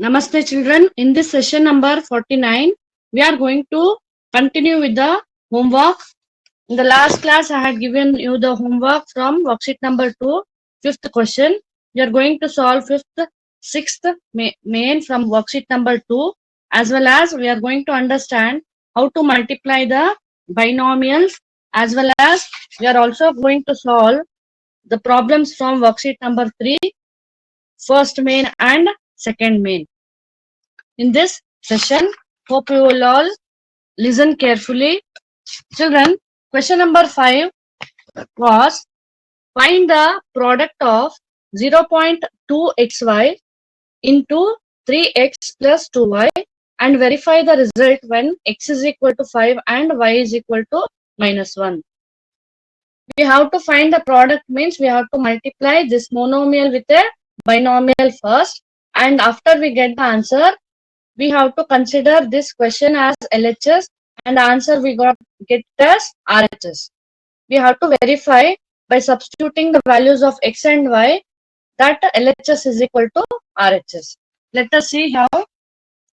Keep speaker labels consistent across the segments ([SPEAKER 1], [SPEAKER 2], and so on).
[SPEAKER 1] Namaste children. In this session number 49, we are going to continue with the homework. In the last class, I had given you the homework from worksheet number 2, fifth question. We are going to solve sixth main from worksheet number 2, as well as we are going to understand how to multiply the binomials, as well as we are also going to solve the problems from worksheet number 3, first main and second main. In this session, hope you will all listen carefully. Children, question number 5 was find the product of 0.2xy into 3x plus 2y and verify the result when x is equal to 5 and y is equal to minus 1. We have to find the product means we have to multiply this monomial with a binomial first, and after we get the answer, we have to consider this question as LHS and the answer we get as RHS. We have to verify by substituting the values of x and y that LHS is equal to RHS. Let us see how.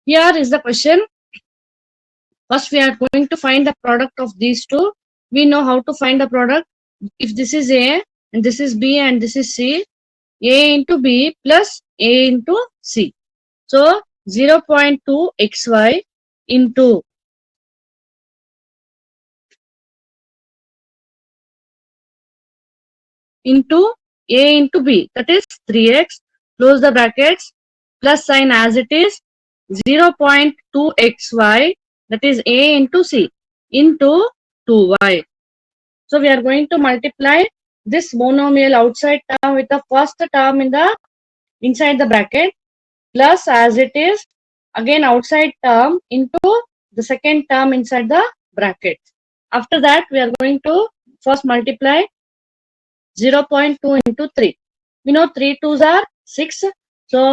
[SPEAKER 1] Here is the question. First, we are going to find the product of these two. We know how to find the product. If this is A and this is B and this is C, A into B plus A into C. So, 0.2xy into A into B, that is 3x, close the brackets, plus sign as it is, 0.2xy, that is A into C, into 2y. So we are going to multiply this monomial outside term with the first term inside the bracket, plus as it is, again outside term into the second term inside the bracket. After that, we are going to first multiply 0.2 into 3. We know 3 2s are 6. So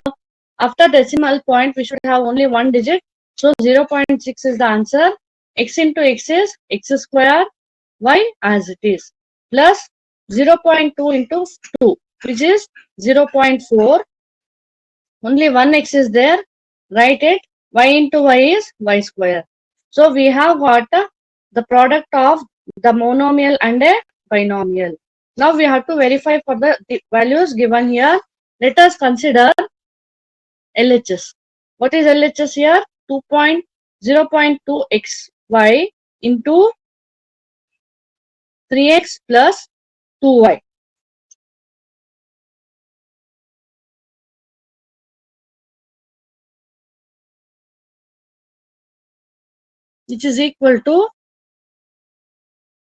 [SPEAKER 1] after decimal point, we should have only one digit. So 0.6 is the answer. X into x is x square, y as it is, plus 0.2 into 2, which is 0.4. Only one x is there. Write it. Y into y is y square. So we have got the product of the monomial and a binomial. Now we have to verify for the values given here. Let us consider LHS. What is LHS here? 0.2xy into 3x plus 2y. Which is equal to,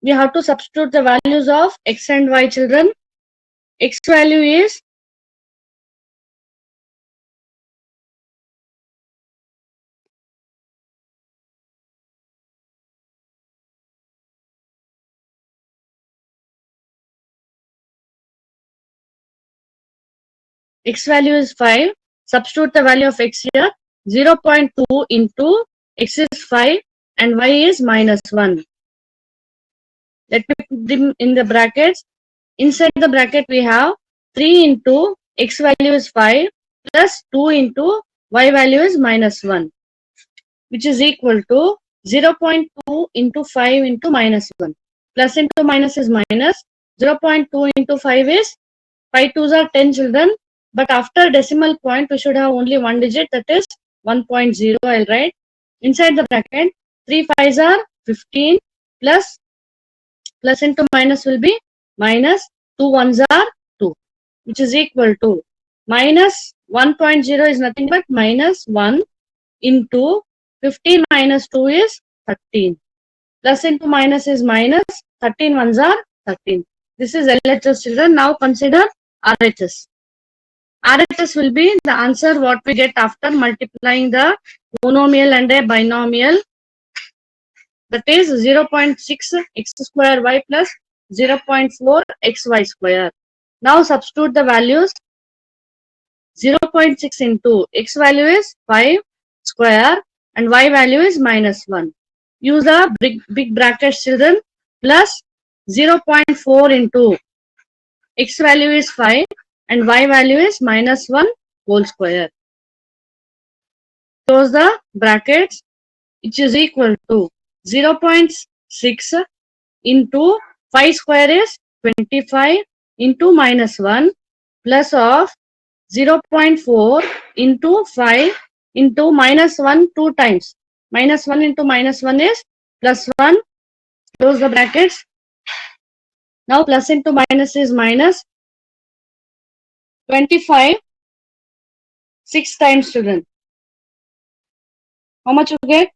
[SPEAKER 1] we have to substitute the values of x and y, children. X value is x value is 5. Substitute the value of x here. 0.2 into x is 5 and y is minus 1. Let me put them in the brackets. Inside the bracket we have 3 into x value is 5 plus 2 into y value is minus 1, which is equal to 0.2 into 5 into minus 1. Plus into minus is minus. 0.2 into 5 is 5 2s are 10, children. But after decimal point, we should have only one digit, that is 1.0. I'll write. Inside the bracket, 3 5s are 15 plus into minus will be minus, 2 1s are 2, which is equal to minus 1.0 is nothing but minus 1 into 15 minus 2 is 13. Plus into minus is minus, 13 1s are 13. This is LHS, children. Now consider RHS. RHS will be the answer what we get after multiplying the monomial and a binomial. That is 0.6 x square y plus 0.4 xy square. Now substitute the values. 0.6 into x value is 5 square and y value is minus 1. Use a big brackets, children, plus 0.4 into x value is 5 and y value is minus 1 whole square. close the brackets, which is equal to 0.6 into 5 square is 25 into minus 1 plus of 0.4 into 5 into minus 1 2 times. Minus 1 into minus 1 is plus 1. Close the brackets. Now plus into minus is minus. 25 6 times, children. How much you get?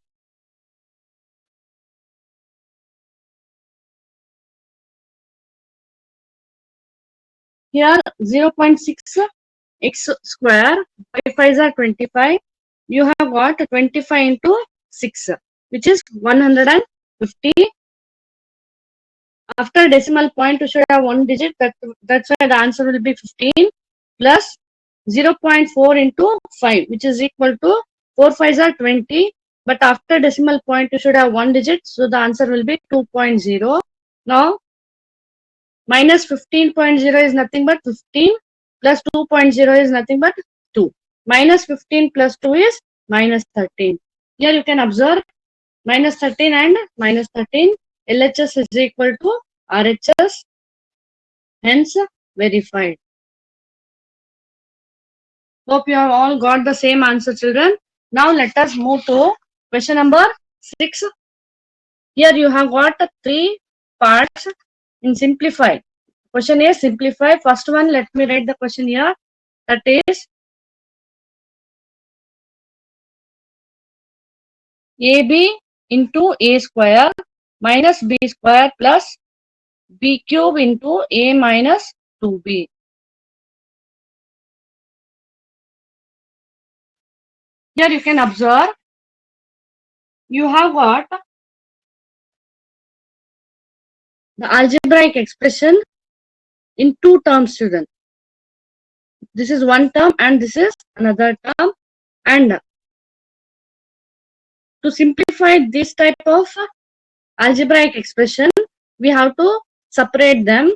[SPEAKER 1] Here 0.6 x square, 5 5s are 25. You have got 25 into 6, which is 150. After decimal point, you should have one digit. That's why the answer will be 15 plus 0.4 into 5, which is equal to 4 5s are 20. But after decimal point, you should have one digit. So the answer will be 2.0. Now, minus 15.0 is nothing but 15 plus 2.0 is nothing but 2. Minus 15 plus 2 is minus 13. Here you can observe minus 13 and minus 13. LHS is equal to RHS, hence verified. Hope you have all got the same answer, children. Now let us move to question number 6. Here you have got 3 parts in simplify. Question A, simplify. First one, let me write the question here. That is AB into A square minus B square plus B cube into A minus 2B. Here you can observe, you have got the algebraic expression in 2 terms, student. This is one term and this is another term. And to simplify this type of algebraic expression, we have to separate them.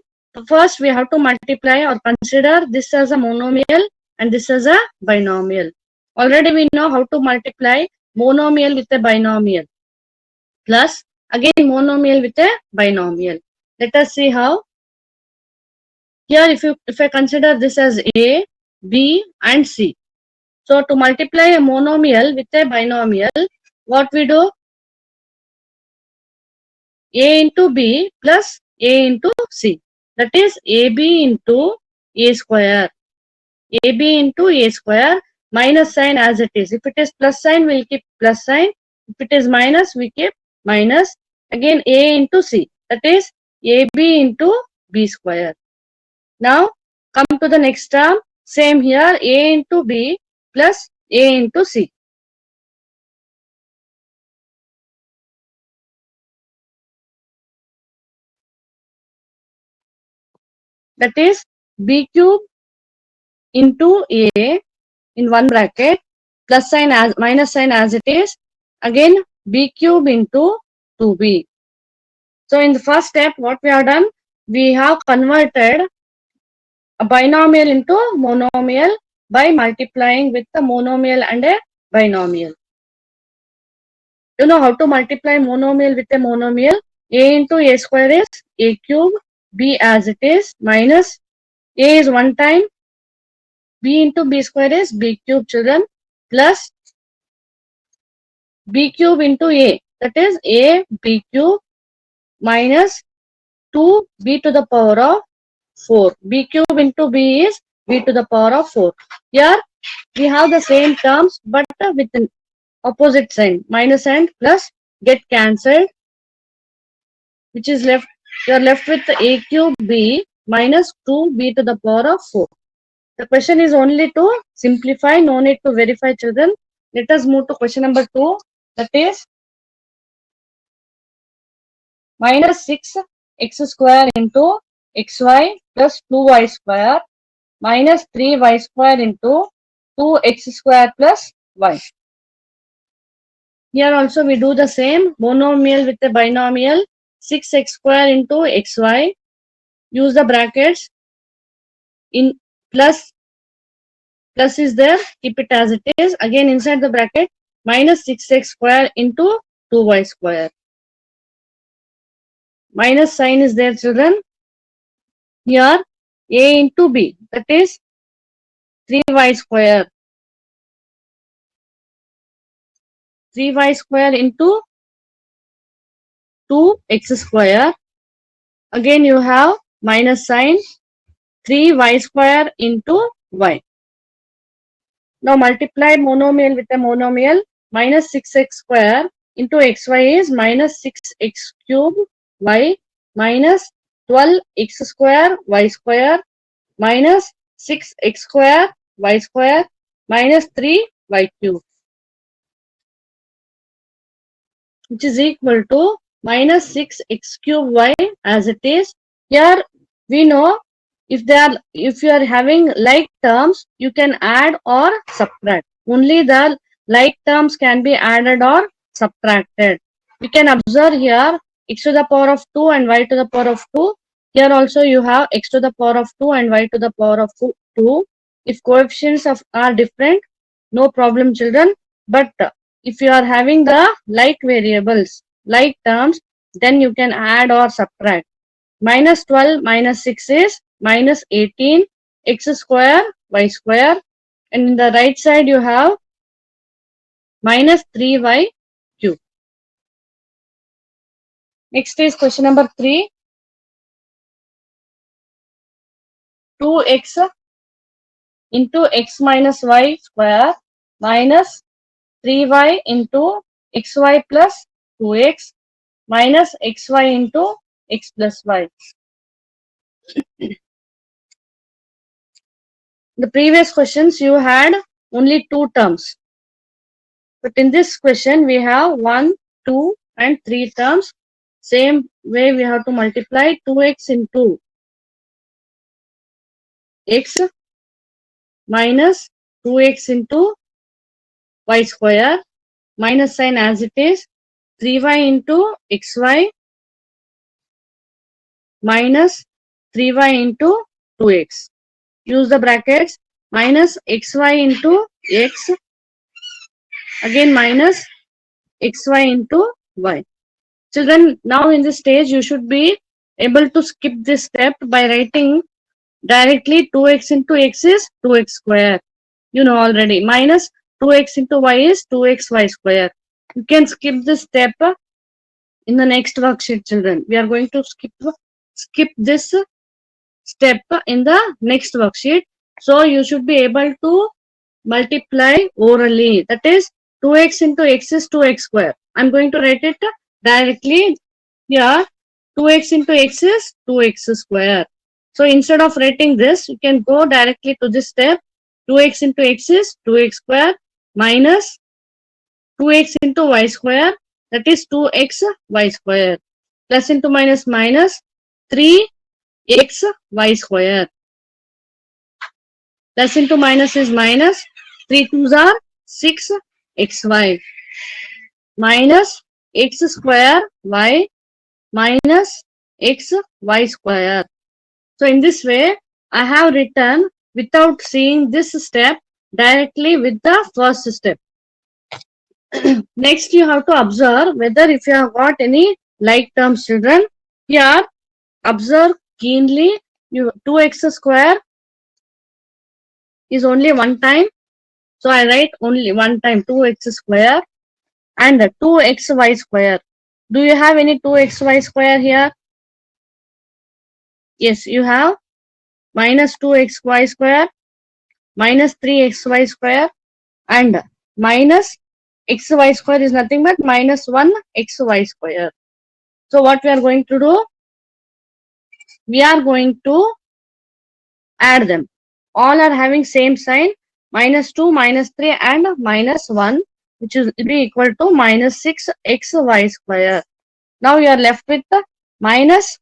[SPEAKER 1] First, we have to multiply or consider this as a monomial and this as a binomial. Already we know how to multiply monomial with a binomial plus again monomial with a binomial. Let us see how. Here if I consider this as A, B and C. So to multiply a monomial with a binomial, what we do? A into B plus A into C. That is AB into A square. AB into A square minus sign as it is. If it is plus sign, we'll keep plus sign. If it is minus, we keep minus. Again A into C. That is AB into B square. Now come to the next term. Same here, A into B plus A into C. That is B cube into A in one bracket plus sign as minus sign as it is. Again B cube into 2B. So in the first step, what we have done, we have converted a binomial into monomial by multiplying with the monomial and a binomial. You know how to multiply monomial with a monomial. A into A square is A cube, B as it is, minus A is one time, B into B square is B cube, children, plus B cube into A, that is A B cube minus 2B to the power of 4. B cube into B is B to the power of 4. Here we have the same terms but with an opposite sign. Minus and plus get cancelled, which is left. You are left with A cube B minus 2B to the power of 4. The question is only to simplify, no need to verify, children. Let us move to question number 2. That is minus 6 x square into xy plus 2y square minus 3y square into 2x square plus y. Here also we do the same. Monomial with a binomial. 6x square into xy. Use the brackets. In plus is there. Keep it as it is. Again inside the bracket. minus 6x square into 2y square. Minus sign is there, children. Here a into b, that is 3y square. 3y square into 2x square. Again you have minus sign, 3y square into y. Now multiply monomial with a monomial. Minus 6x square into xy is minus 6x cube y minus 12x square y square minus 6x square y square minus 3y cube, which is equal to minus 6x cube y as it is. Here we know if you are having like terms, you can add or subtract. Only the like terms can be added or subtracted. We can observe here x to the power of 2 and y to the power of 2. Here also you have x to the power of 2 and y to the power of 2. If coefficients are different, no problem, children. But if you are having the like variables, like terms, then you can add or subtract. Minus 12 minus 6 is minus 18 x square y square, and in the right side you have minus 3y cube. Next is question number 3. 2x into x minus y square minus 3y into xy plus 2x minus xy into x plus y. The previous questions you had only two terms. But in this question, we have 1, 2 and 3 terms. Same way we have to multiply 2x into x minus 2x into y square minus sign as it is 3y into xy minus 3y into 2x. Use the brackets, minus xy into x, again minus xy into y. Children, now in this stage you should be able to skip this step by writing directly 2x into x is 2x square. You know already. Minus 2x into y is 2xy square. You can skip this step in the next worksheet, children. We are going to skip this step in the next worksheet. So you should be able to multiply orally. That is 2x into x is 2x square. I'm going to write it directly here. 2x into x is 2x square. So instead of writing this, you can go directly to this step. 2x into x is 2x square minus 2x into y square, that is 2x y square, plus into minus minus 3x y square, plus into minus is minus 3 2s are 6 xy minus x square y minus x y square. So in this way, I have written without seeing this step directly with the first step. Next, you have to observe whether if you have got any like terms, children. Here, observe keenly. 2x square is only one time. So I write only one time 2x square and 2xy square. Do you have any 2xy square here? Yes, you have minus 2xy square, minus 3xy square, and minus xy square is nothing but minus 1xy square. So what we are going to do? We are going to add them. All are having same sign, minus 2, minus 3 and minus 1, which is be equal to minus 6xy square. Now you are left with minus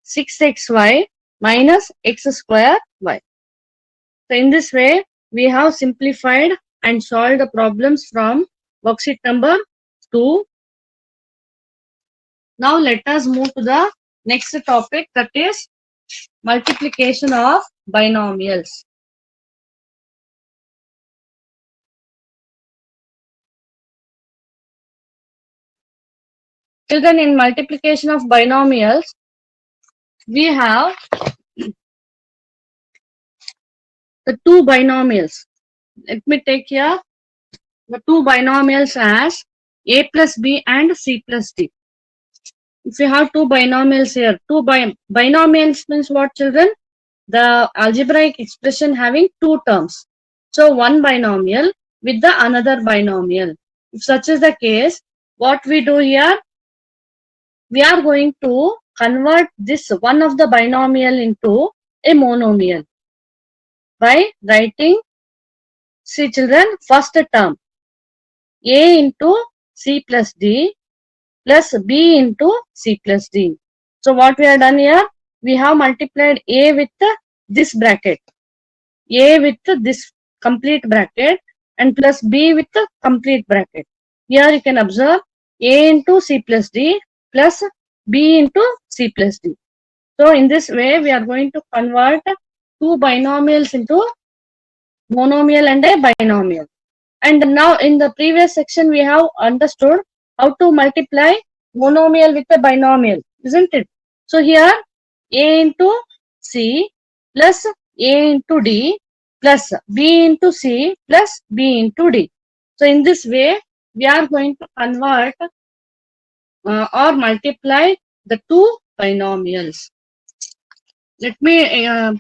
[SPEAKER 1] 6xy minus x square y. So in this way, we have simplified and solved the problems from worksheet number 2. Now let us move to the next topic, that is multiplication of binomials. Children, in multiplication of binomials, we have the two binomials. Let me take here the two binomials as a plus b and c plus d. If you have two binomials here, binomials means what, children? The algebraic expression having two terms. So one binomial with the another binomial. If such is the case, what we do here, we are going to convert this one of the binomial into a monomial by writing, see children, first term a into c plus d plus b into c plus d. So what we have done here, we have multiplied a with this bracket, a with this complete bracket, and plus b with the complete bracket. Here you can observe a into c plus d plus b into c plus d. So in this way, we are going to convert two binomials into monomial and a binomial. And now in the previous section, we have understood how to multiply monomial with a binomial, isn't it? So here a into c plus a into d plus b into c plus b into d. So in this way, we are going to convert or multiply the two binomials. Let me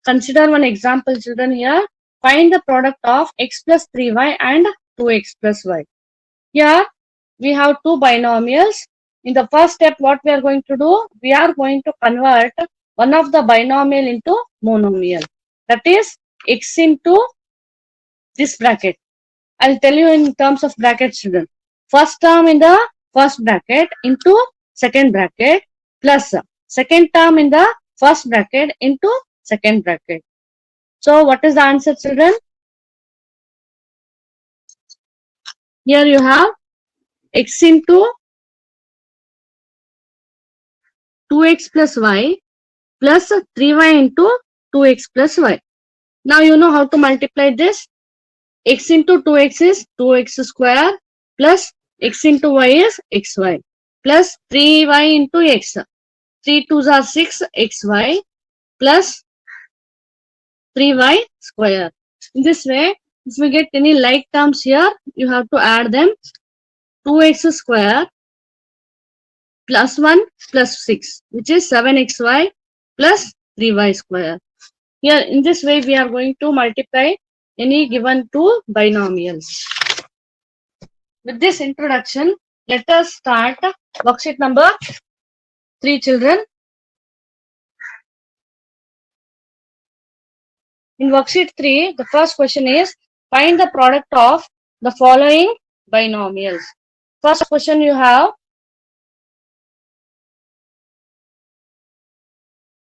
[SPEAKER 1] consider one example, children, here. Find the product of x plus 3y and 2x plus y. Here we have two binomials. In the first step, what we are going to do, we are going to convert one of the binomial into monomial. That is x into this bracket. I'll tell you in terms of brackets, children. First term in the first bracket into second bracket plus second term in the first bracket into second bracket. So what is the answer, children? Here you have x into 2x plus y plus 3y into 2x plus y. Now you know how to multiply this. X into 2x is 2x square plus x into y is xy plus 3y into x. 3 2s are 6 xy plus 3y square. In this way, if we get any like terms here, you have to add them. 2x square plus 1 plus 6, which is 7xy plus 3y square. Here, in this way, we are going to multiply any given two binomials. With this introduction, let us start worksheet number 3, children. In worksheet 3, the first question is, find the product of the following binomials. First question you have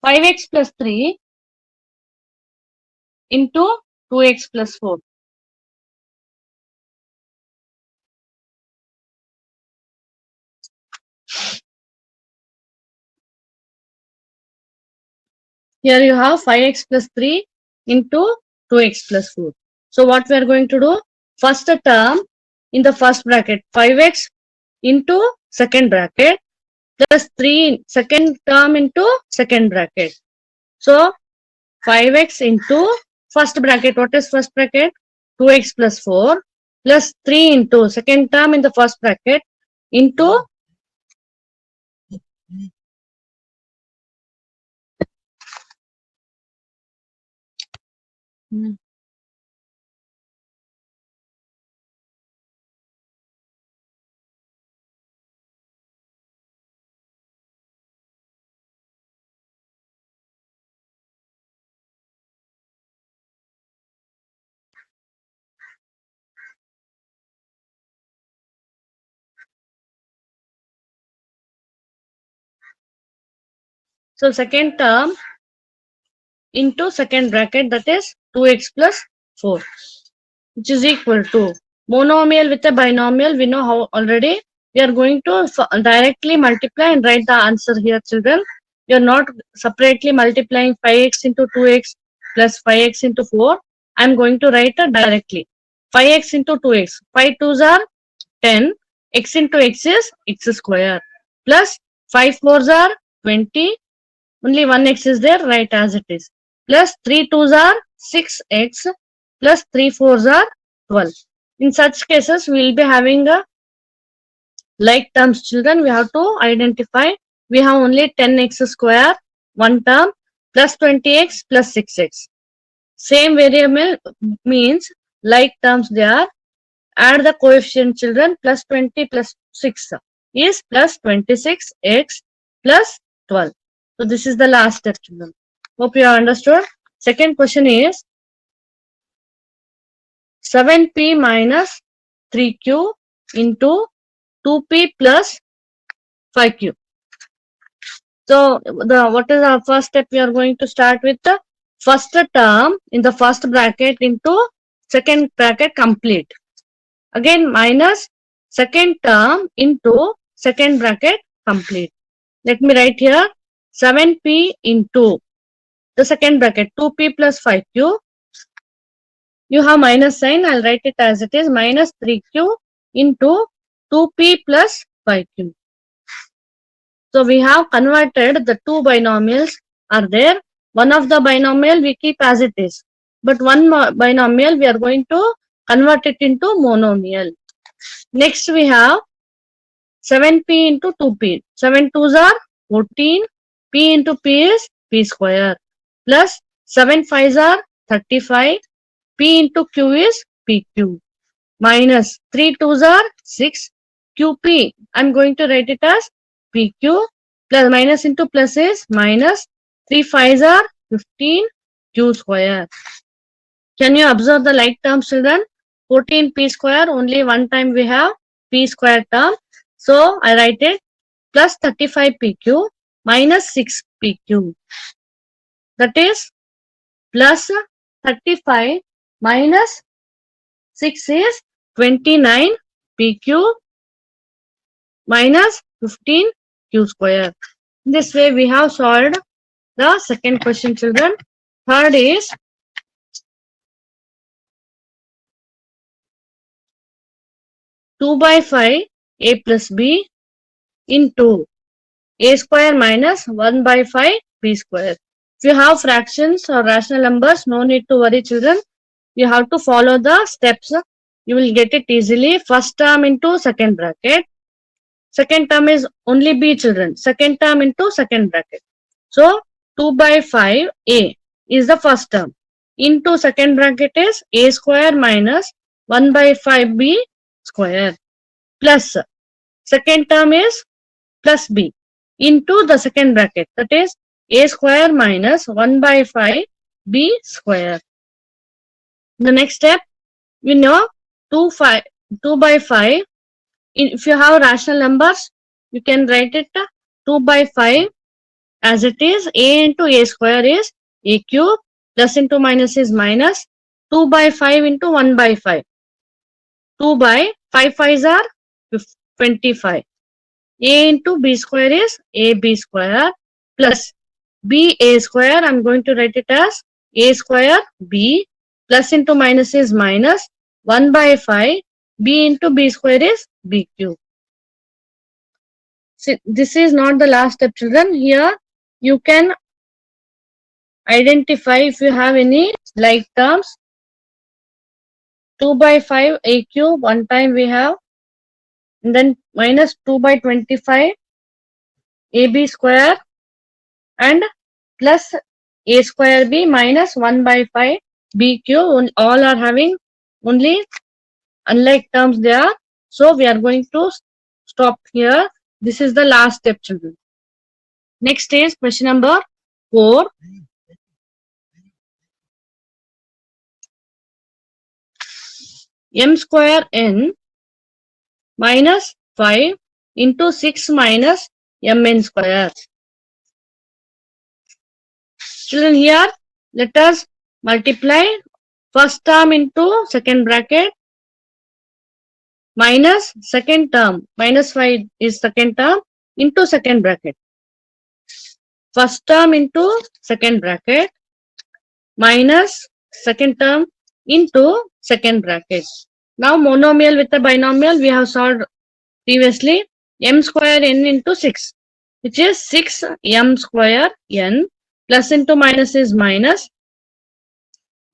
[SPEAKER 1] 5x plus 3 into 2x plus 4. Here you have 5x plus 3 into 2x plus 4. So what we are going to do? First term in the first bracket, 5x into second bracket plus 3 second term into second bracket. So 5x into first bracket. What is first bracket? 2x plus 4 plus 3 into second term in the first bracket into so second term into second bracket, that is 2x plus 4, which is equal to monomial with a binomial. We know how already. We are going to directly multiply and write the answer here, children. We are not separately multiplying 5x into 2x plus 5x into 4. I am going to write it directly. 5x into 2x. 5 2s are 10 x into x is x square plus 5 fours are 20. Only one x is there, write as it is. Plus 3 twos are 6x plus 3 fours are 12. In such cases, we will be having a like terms, children. We have to identify. We have only 10x square, one term, plus 20x plus 6x. Same variable means like terms they are. Add the coefficient, children. Plus 20 plus 6 is plus 26x plus 12. So this is the last step, children. Hope you have understood. Second question is 7p minus 3q into 2p plus 5q. So what is our first step? We are going to start with the first term in the first bracket into second bracket complete. Again minus second term into second bracket complete. Let me write here 7p into the second bracket 2p plus 5q. You have minus sign. I'll write it as it is, minus 3q into 2p plus 5q. So we have converted the two binomials are there. One of the binomial we keep as it is, but one binomial we are going to convert it into monomial. Next we have 7p into 2p. 7 twos are 14. P into p is p square plus 7 fives are 35. P into q is pq minus 3 twos are 6. QP, I'm going to write it as PQ plus minus into plus is minus 3 fives are 15 Q square. Can you observe the like terms, children? 14 P square, only one time we have P square term. So I write it plus 35 PQ minus 6 PQ. That is plus 35 minus 6 is 29 PQ minus 15 Q square. This way we have solved the second question, children. Third is 2 by 5 a plus b into a square minus 1 by 5 b square. If you have fractions or rational numbers, no need to worry, children. You have to follow the steps. You will get it easily. First term into second bracket. Second term is only b, children. Second term into second bracket. So 2 by 5 a is the first term. Into second bracket is a square minus 1 by 5 b square plus second term is plus b into the second bracket, that is a square minus 1 by 5 b square. The next step, we know 2 by 5. If you have rational numbers, you can write it 2 by 5 as it is. A into a square is a cube, plus into minus is minus 2 by 5 into 1 by 5. 2 by 5 5s are 25. A into b square is ab square plus b a square. I'm going to write it as a square b plus into minus is minus 1 by 5. B into b square is b cube. See, this is not the last step, children. Here you can identify if you have any like terms. 2 by 5 a cube, one time we have, and then minus 2 by 25 ab square and plus a square b minus 1 by 5 b cube. All are having only unlike terms they are. So we are going to stop here. This is the last step, children. Next is question number 4. M square n minus 5 into 6 minus mn square. Children, here let us multiply first term into second bracket minus second term, minus 5 is second term, into second bracket. First term into second bracket minus second term into second bracket. Now monomial with the binomial we have solved previously, m square n into 6, which is 6m square n, plus into minus is minus.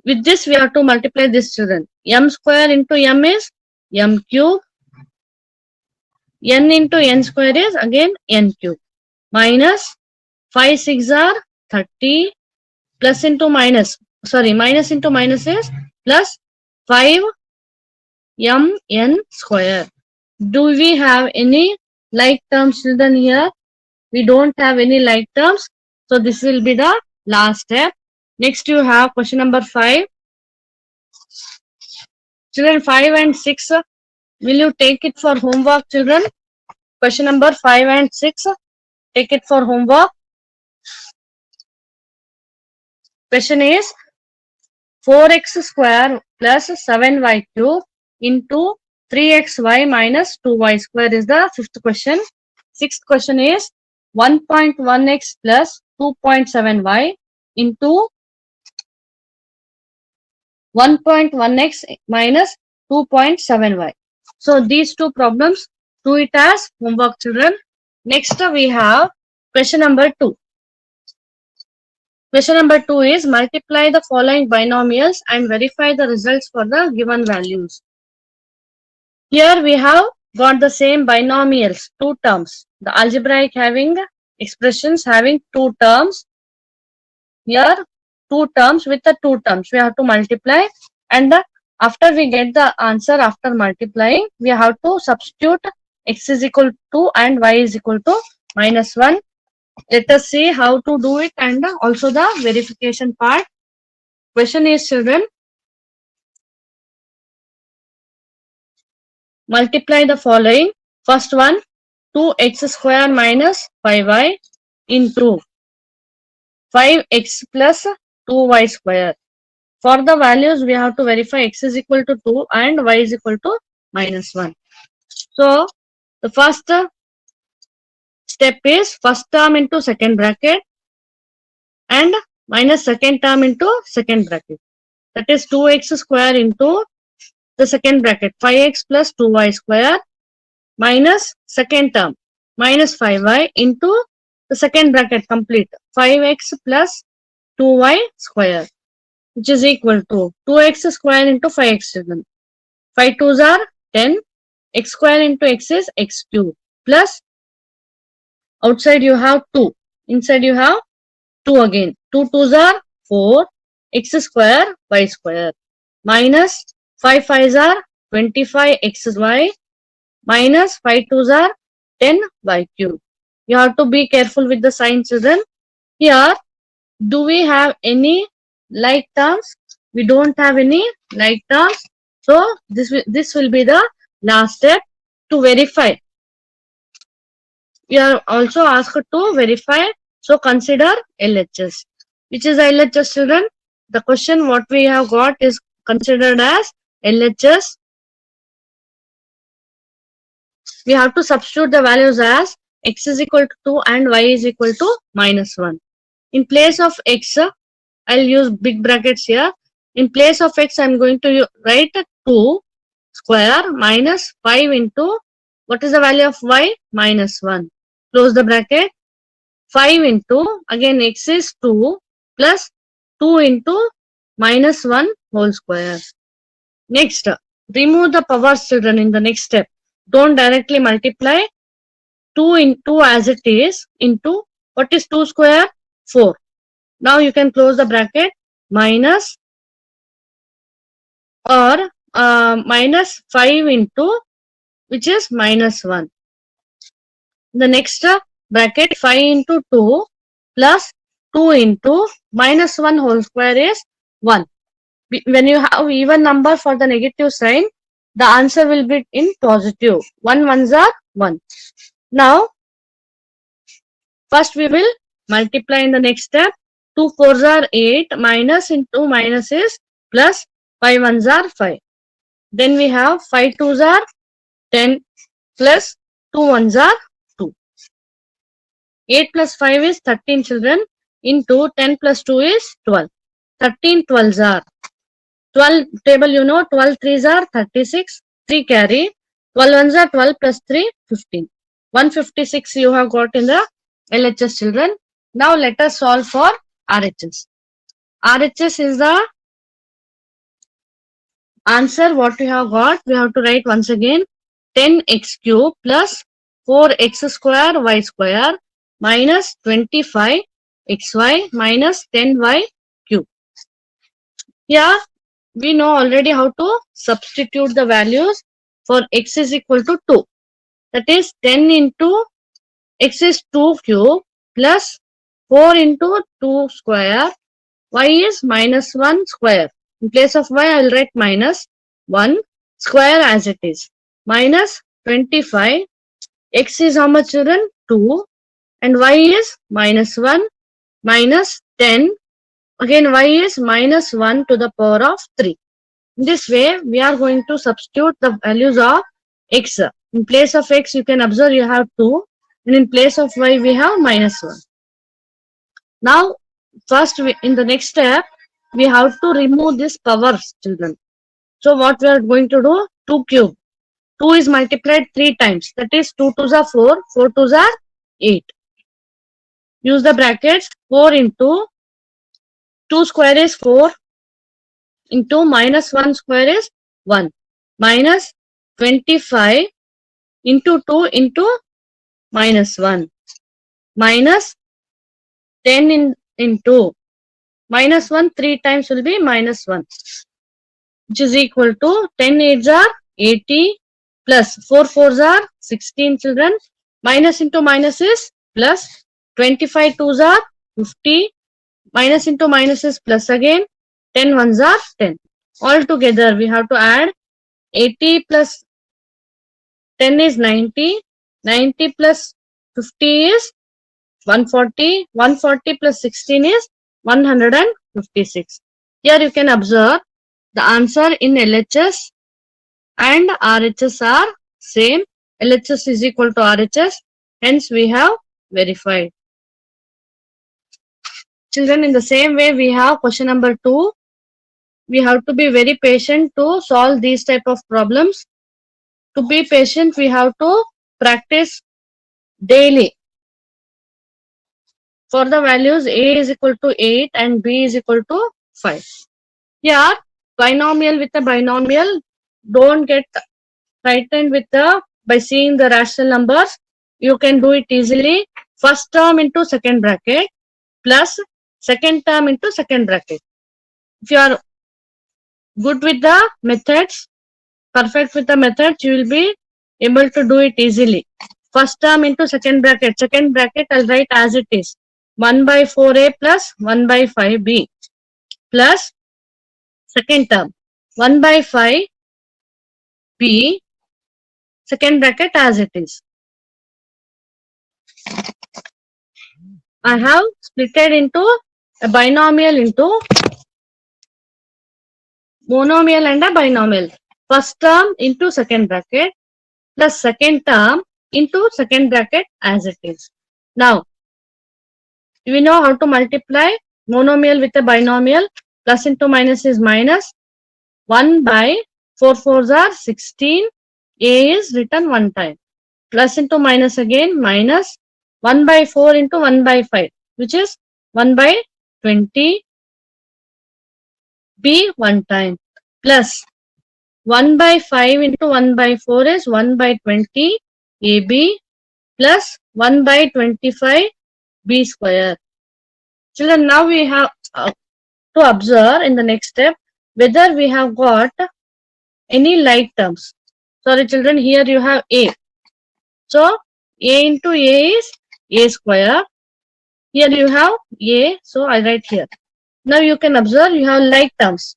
[SPEAKER 1] With this, we have to multiply this, children. M square into m is m cube. N into n square is again n cube. Minus 5 6 are 30. Plus into minus. Sorry, minus into minus is plus 5 mn square. Do we have any like terms, children, here? We don't have any like terms. So this will be the last step. Next you have question number 5. Children, 5 and 6. Will you take it for homework, children? Question number 5 and 6. Take it for homework. Question is 4x square plus 7y cube into 3xy minus 2y square is the fifth question. Sixth question is 1.1x plus 2.7y into 1.1x minus 2.7y. So these two problems, do it as homework, children. Next we have question number 2. Question number 2 is multiply the following binomials and verify the results for the given values. Here we have got the same binomials, two terms. The algebraic having expressions having two terms. Here two terms with the two terms. We have to multiply, and after we get the answer after multiplying, we have to substitute x is equal to and y is equal to minus 1. Let us see how to do it and also the verification part. Question is, children, multiply the following. First one, 2x square minus 5y into 5x plus 2y square. For the values, we have to verify x is equal to 2 and y is equal to minus 1. So, the first step is first term into second bracket and minus second term into second bracket. That is 2x square into the second bracket 5x plus 2y square minus second term minus 5y into the second bracket complete 5x plus 2y square, which is equal to 2x square into 5x. 5 2s are 10. X square into x is x cube plus outside you have 2. Inside you have 2 again. 2 2s are 4. X square y square minus 5 5s are 25 xy minus 5 2s are 10 y cube. You have to be careful with the signs, children. Here, do we have any like terms? We don't have any like terms. So this will be the last step to verify. We are also asked to verify. So consider LHS. Which is LHS, children? The question what we have got is considered as LHS. We have to substitute the values as x is equal to 2 and y is equal to minus 1. In place of x, I'll use big brackets here. In place of x, I'm going to write 2 square minus 5 into, what is the value of y? Minus 1. Close the bracket. 5 into, again x is 2 plus 2 into minus 1 whole square. Next, remove the powers, children, in the next step. Don't directly multiply. 2 into as it is into, what is 2 square? 4. Now you can close the bracket. Minus or minus 5 into, which is minus 1. The next bracket 5 into 2 plus 2 into minus 1 whole square is 1. When you have even number for the negative sign, the answer will be in positive. 1 ones are 1. Now, first we will multiply in the next step. 2 4s are 8, minus into minus is plus, 5 ones are 5. Then we have 5 2s are 10 plus 2 ones are 2. 8 plus 5 is 13, children, into 10 plus 2 is 12. 13 12s are 12 table, 12 3s are 36. 3 carry. 12 ones are 12 plus 3, 15. 156 you have got in the LHS, children. Now let us solve for RHS. RHS is the answer what we have got. We have to write once again 10x cube plus 4x square y square minus 25xy minus 10y cube. Here we know already how to substitute the values for x is equal to 2. That is 10 into x is 2 cube plus 4 into 2 square. Y is minus 1 square. In place of y, I will write minus 1 square as it is. Minus 25. X is how much, children? 2. And y is minus 1 minus 10. Again, y is minus 1 to the power of 3. In this way, we are going to substitute the values of x. In place of x, you can observe you have 2. And in place of y, we have minus 1. Now, first, in the next step, we have to remove this powers, children. So, what we are going to do? 2 cube. 2 is multiplied 3 times. That is 2 2s are 4. 4 2s are 8. Use the brackets. 4 into 2 square is 4 into minus 1 square is 1. Minus 25 into 2 into minus 1. Minus 10 into minus 1 3 times will be minus 1, which is equal to 10 8s are 80 plus 4 4s are 16, children. Minus into minus is plus. 25 2s are 50. Minus into minus is plus again. 10 ones are 10. All together we have to add 80 plus 10 is 90. 90 plus 50 is 140. 140 plus 16 is 156. Here you can observe the answer in LHS and RHS are same. LHS is equal to RHS. Hence we have verified. Children, in the same way we have question number 2. We have to be very patient to solve these type of problems. To be patient, we have to practice daily. For the values A is equal to 8 and B is equal to 5. Here, binomial with a binomial, don't get frightened with by seeing the rational numbers. You can do it easily. First term into second bracket plus second term into second bracket. If you are good with the methods, perfect with the methods, you will be able to do it easily. First term into second bracket. Second bracket I'll write as it is. 1 by 4a plus 1 by 5b plus second term 1 by 5b second bracket as it is. I have splitted into a binomial into monomial and a binomial. First term into second bracket plus second term into second bracket as it is. Now, we know how to multiply monomial with a binomial. Plus into minus is minus. 1 by 4 4s are 16. A is written one time. Plus into minus again minus. 1 by 4 into 1 by 5, which is 1 by 20. B one time. Plus 1 by 5 into 1 by 4 is 1 by 20 AB plus 1 by 25 B square. Children, now we have to observe in the next step whether we have got any like terms. Sorry children, here you have A. So A into A is A square. Here you have A, so I write here. Now you can observe you have like terms.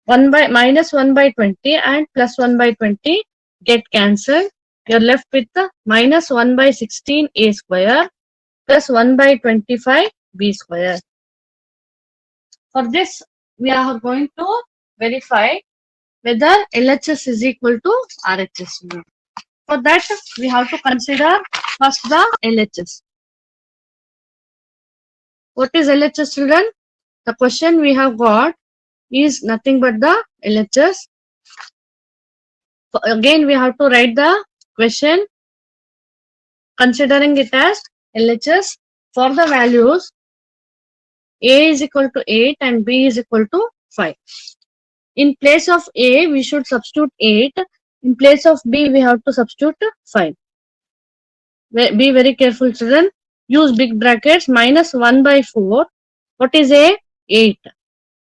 [SPEAKER 1] 1 by minus 1 by 20 and plus 1 by 20 get cancelled. You're left with the minus 1 by 16 A square plus 1 by 25 B square. For this, we are going to verify whether LHS is equal to RHS. For that, we have to consider first the LHS. What is LHS, children? The question we have got is nothing but the LHS. Again, we have to write the question considering it as LHS for the values A is equal to 8 and B is equal to 5. In place of A, we should substitute 8. In place of B, we have to substitute 5. Be very careful, children. Use big brackets. Minus 1 by 4. What is A? 8.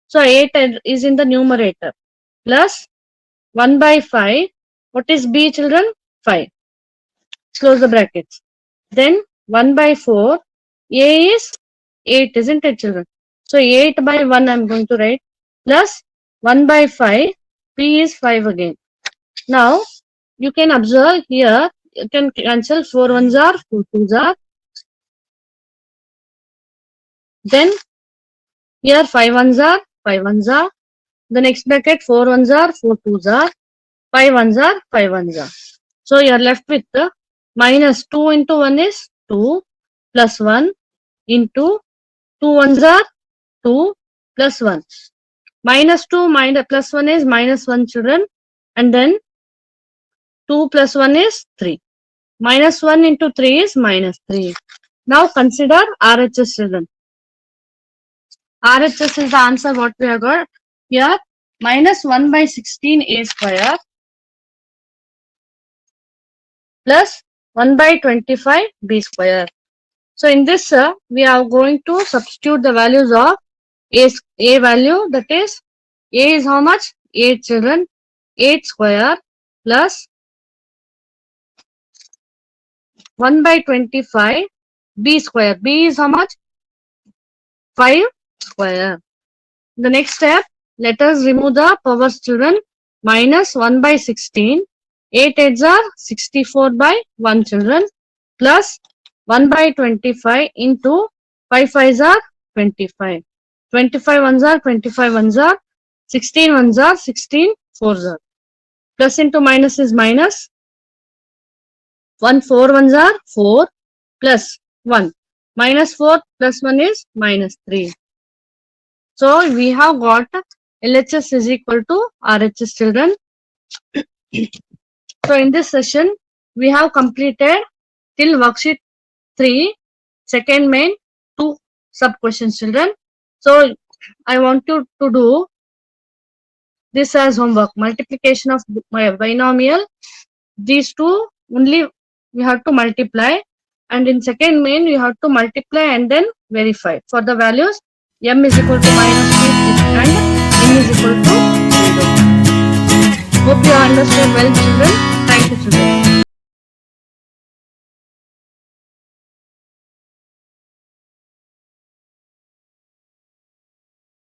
[SPEAKER 1] So 8 is in the numerator. Plus 1 by 5. What is B, children? 5. Close the brackets. Then 1 by 4. A is 8, isn't it, children? So 8 by 1 I am going to write. Plus 1 by 5. P is 5 again. Now you can observe here. You can cancel 4 ones are, 4 twos are. Then here 5 ones are, 5 ones are. The next bracket 4 ones are, 4 twos are. 5 ones are, 5 ones are. So you are left with minus 2 into 1 is 2 plus 1 into 2 ones are 2 plus 1. Minus 2 minus plus 1 is minus 1, children. And then 2 plus 1 is 3. Minus 1 into 3 is minus 3. Now consider RHS, children. RHS is the answer what we have got here. Minus 1 by 16 A square plus 1 by 25 B square. So in this, we are going to substitute the values of A value, that is, A is how much? 8, children. 8 square plus 1 by 25 B square. B is how much? 5 square. The next step, let us remove the powers, children. Minus 1 by 16. 8 8s are 64 by 1, children. Plus 1 by 25 into 5 5s are 25. 25 ones are 25 ones are. 16 ones are 16 fours are. Plus into minus is minus. 1 4 ones are 4 plus 1. Minus 4 plus 1 is minus 3. So we have got LHS is equal to RHS, children. So in this session, we have completed till worksheet 3, second main, 2 sub questions, children. So I want you to do this as homework. Multiplication of binomial. These two only we have to multiply, and in second main we have to multiply and then verify for the values m is equal to minus 2 and n is equal to 0. Hope you understood well, children. Thank you, children.